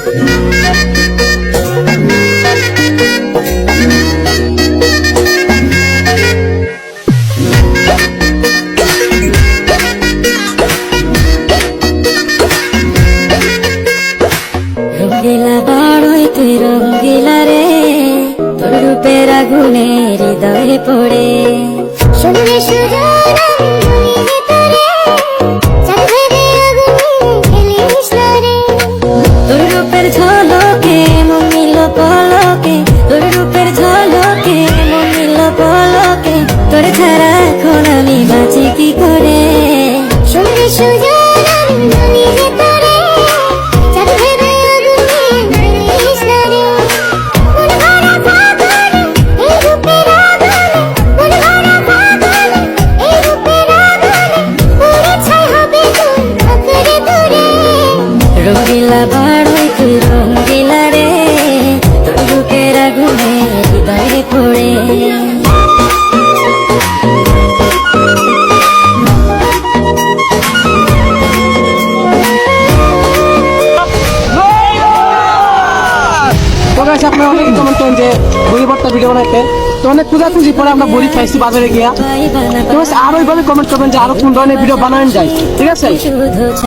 রঙ্গিলা বাড়ই তুই রঙ্গিলা রে, তোর রূপের আগুনে হৃদয়ে পড়ে শুনলে তোর রূপের ঝলকে মমিল পলকে, তোর রূপের ঝলকে মমিল পলকে, তোর ছাড়া এখন আমি বাঁচি কি করে। শুনলে রঙ্গিলা বাড়ই তুই রঙ্গিলা রে, তোর বুকের আগুনে হৃদয়ে পড়ে আপনারা অনেক কমেন্ট করেন যে বড়ি ভর্তা ভিডিও বানাইতে, তো অনেক খুঁজাখুঁজি পরে আমরা বড়ি খাইছি বাজারে গিয়া। তো আর ওইভাবে কমেন্ট করবেন যে আরো কোন ধরনের ভিডিও বানানো যায়, ঠিক আছে।